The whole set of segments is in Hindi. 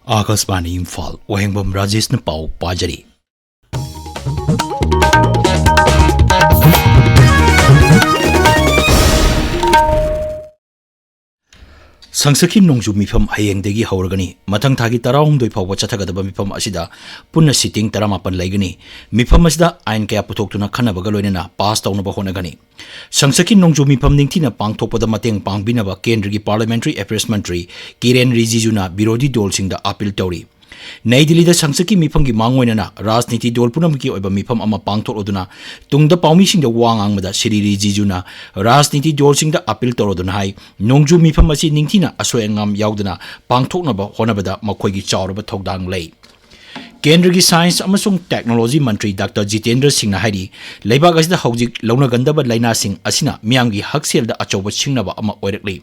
आकाशवाणी इम्फाल वाहेंगबम राजेश न पाव पाजरी संसकी नोंजू मिफम हयेंगदेगी हौरगनी मथंग थागी 12 फाव चथगदब मिफम असिदा पुन्ना सिटिंग 18 लैगनी मिफम असिदा आइन कया पुथोक्तुना खनबग लोइनना पास तौनब होनगनी संसकी नोंजू मिफम निंगथिना पांगथोकपद मतेंग पांगबिनब केंद्रगी पार्लियामेंट्री अफेयर्स मंत्री किरेन रिजिजुना विरोधी दलसिंगदा अपील तौरी नई दिल्ली संसकी मिफम की मांगोइनना राजनीति दल पुनमकी ओइबा मिफम अमा पांगथोकलोदुना तुंगदा पाउमीसिंगदा वांगांगमदा श्री रिजिजुना राजनीति दलसिंगदा अपील तौरोदुना हाई नोंजू मिफम असी निंगथिना असोयंगाम याउदना पांगथोकनब होनबदा मखोइगी चावरब थौदांग लई केंद्र की साइंस अमसुंग टेक्नोलॉजी मंत्री डॉक्टर जितेंद्र सिंह हाइरी लेबाग असिदा हौजिक लौनगंदब लाइनासिंग असिना मियामगी हकसेलदा अचौब सिंगनब अमा ओइरकली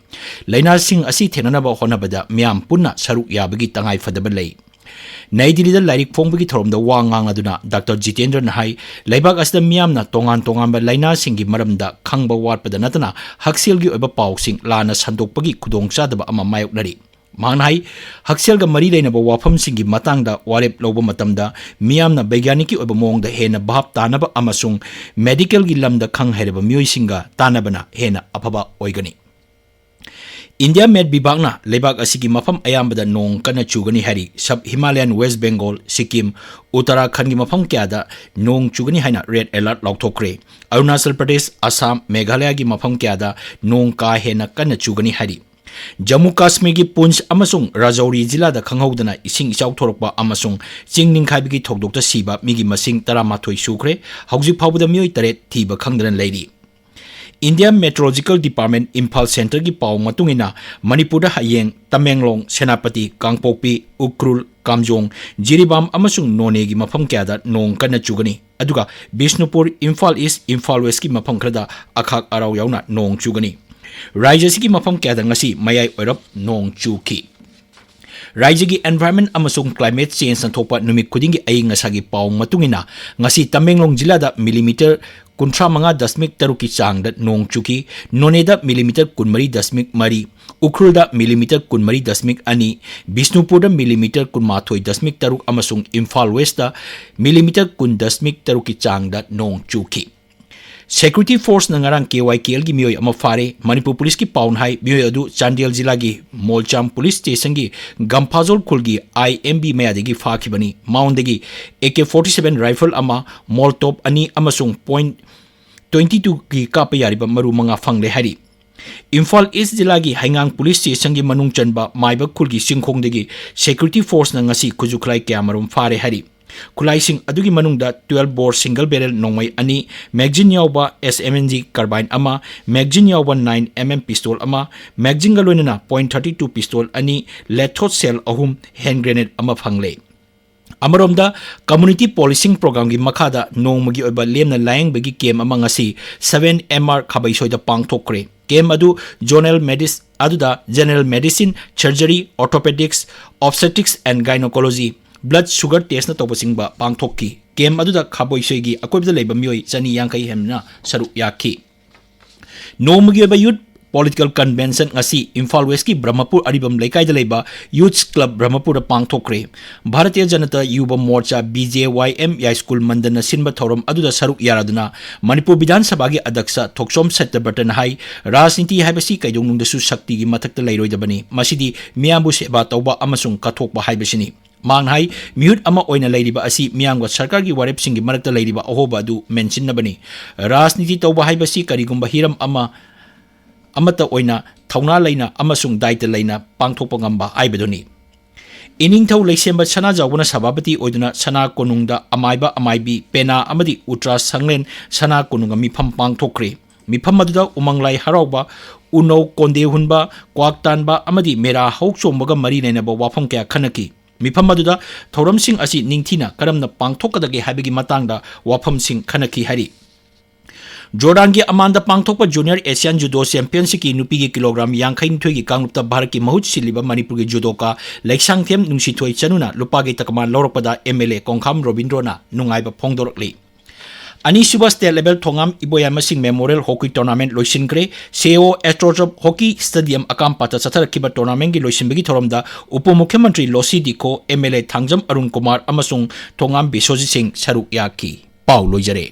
लाइनासिंग असी थेननब होनबदा मियाम पुन्ना सरुक याबगी तंगाई फदब लई नई दिल्ली लाइक फोंबगी थोरमदा वांगांगदुना डॉक्टर जितेंद्र नाहाई लेबाग असिदा मियामना तोंगान तोंगानबा लाइनासिंगी मरमदा खंगबा वाटपदा नतना हकसेलगी ओइबा पाउसिंग लाना संदोकपगी खुदोंचादबा अमा मायोकनरी मांगनाई हकसेलगा मरी लेनब वाफमसिंगी मतंगदा वारेप लौब मतमदा मियामना वैज्ञानिकी ओइबा मोंगदा हेना भाव तानब अमसुंग मेडिकलगी लमदा खंग हेरब मियोइसिंगा तानबना हेना अफबा ओइगनी इंडिया मेट विभागना लेबाग असिगी मफम अयामबदा नोंग कना चुगनी हरी सब हिमालयन वेस्ट बेंगल सिक्किम उत्तराखंड की मफम क्यादा नोंग चुगनी हाइना रेड अलर्ट लौथोक्रे अरुणाचल प्रदेश असम मेघालय की मफम क्यादा नोंग का हेना कना चुगनी हरी जम्मू काश्मीर की पुंछ अमसुंग राजौरी जिला खंगौदना इसिंग इचाउ थोरकपा अमसुंग चिंग निंखाइबगी थोकदोक्ता सीबा मिगी मसिंग 13 सुख्रे हौजिक फाउबदा मियोय 8 थीबा खंगदना लैरी India meteorological department Imphal centre की पाव मतुंगिना मणिपुर हयेंग तमेंगलोंग सेनापति कांगपोक्पी उक्रुल कामजोंग जिरीबाम अमसुंग नोने की मफम क्यादा नोंग कन्ना चुगनी अदुगा बिष्णुपुर इम्फाल ईस्ट इम्फाल वेस्ट की मफम खरदा अखाक अराव याउना नोंग चुगनी राज्य की मफम क्यादा ngasi मयाई ओइरप नोंग चुकी राज्य की एनवायरमेंट अमसुंग क्लाइमेट चेंज नथोपा नुमित खुदिंगी अयिंग ngasi पाव मतुंगिना ngasi तमेंगलोंग जिला दा मिलीमीटर 35.3 की चांग नोंग चुकी नोनेदा मिलीमीटर 13.3 उख्रुलदा मिलीमीटर 13.2 बिष्णुपुर मिलीमीटर 18.3 अमसुंग इम्फाल वेस्ट मिलीमीटर 10.3 की चांग नोंग चुकी सिक्योरिटी फोर्स नंगारंग KYKL की मियोय अमा फारे मणिपुर पुलिस की पाउन हाई मियोय अदु चांडियल जिला की मोलचाम पुलिस स्टेशन की गंफाजोल खुल की IMB मयादगी फाखिबनी माउंडगी AK-47 राइफल अमा मोलटोप अनि अमसुंग .22 की काप यारिबा मरु मंगा फंगले हरी इम्फाल ईस्ट जिला की हाइंगांग पुलिस स्टेशन की मनुंग चनबा माइबक खुल की सिंखोंदगी सिक्योरिटी फोर्स नंगासी खुजुखलाई क्यामरुम फारे हरी खुलाइसिंग अदुगी मनुंगदा 12 बोर सिंगल बैरल नोंगमई अनि मैगजीन यावबा SMNG कार्बाइन अमा मैगजीन यावबा 9mm पिस्तौल अमा मैगजीन गा लोइनना .32 पिस्तौल अनि लेथोट सेल अहुम हैंड ग्रेनेड अमा फंगले अमरोमदा कम्युनिटी पोलिसिंग प्रोग्राम की मखादा नोंगमगी ओइबा लेमना लायंगबगी केम अमा ngasi 7MR खाबैसोइदा पांगथोक्रे केम अदु general medicine surgery orthopaedics obstetrics and gynaecology blood sugar test न तौबसिंगबा पांगथोक्की केम अदुदा खाबोइसोइगी अकोइबदा लेबा मियोय चनी यांkai हेमना सरुक याखी नोंगमगी ओइबा youth political convention ngasi Imphal west की ब्रह्मपुर अरिबम लेकाइदा लेबा youth club Brahmapur पांगथोक्रे Bharatiya Janata Yuva Morcha BJYM या स्कूल मंदन सिनबा थौरम अदुदा सरुक यारादुना मणिपुर विधानसभा की अध्यक्ष थोक्सोम सत्यव्रतन हाई राजनीति हाइबसी कैदोंनुंगदसु शक्ति की मथक्ता लैरोइदबनी मसिदी मियामबु सेवा तौबा अमसुंग कथोकबा हाइबसिनी मांगनाई म्यूट अमा ओइना लैरिबा असि मियांगवा सरकार की वारेपसिंग की मरक्ता लैरिबा अहोबा अदु मेंशनबनी राजनीति तौबा हाइबसी करिगुंबा हिरम अमता ओइना थौना लैना अमसुंग दायित्व लैना पांगथोकपा ngamba आइबदुनी इनिंगथौ लैसेंबा सना जावना सभापति ओइदुना सना कोनुंगदा अमाइबा अमाइबी पेना अमदि उट्रा संगलेन सना कोनुंगा मिफम पांगथोक्रे मिफम अदुदा उमंगलाई हराउबा उनौ कोंदे हुनबा क्वाकतानबा अमदि मेरा हौचोंबगा मरी लेनबा वाफम क्या खनकी मिफम अदुदा थौरमसिंग असि निंगथिना करमना पांगथोकदगे हाइबगी मतंगदा वाफमसिंग खनकी हरी जोर्डान की अमांदा पांगथोकपा जूनियर एशियन जुडो चैंपियनशिप की नुपी की किलोग्राम 52 की कांगलुप्ता भारत की महूत सिलिबा मणिपुर की जुडोका लेक्सांगथेम नुंसिथोय चनुना लुपा की तकमा लौरपदा MLA कोंखाम रोबिंद्रोना नुंगाइबा फोंदोरकली अनीसुबा state level Thongam Iboyaima Singh memorial hockey tournament लोइसिनग्रे सेओ एस्ट्रोजब हॉकी स्टेडियम अकामपाता चथरकिबा टूर्नामेंट की लोइसिनबगी थोरमदा उप मुख्यमंत्री लोसी दिको एमएलए थांगजम अरुण कुमार अमसुंग थोंगाम बिसोजी सिंह सरुक याकी पाउ लोइजरे।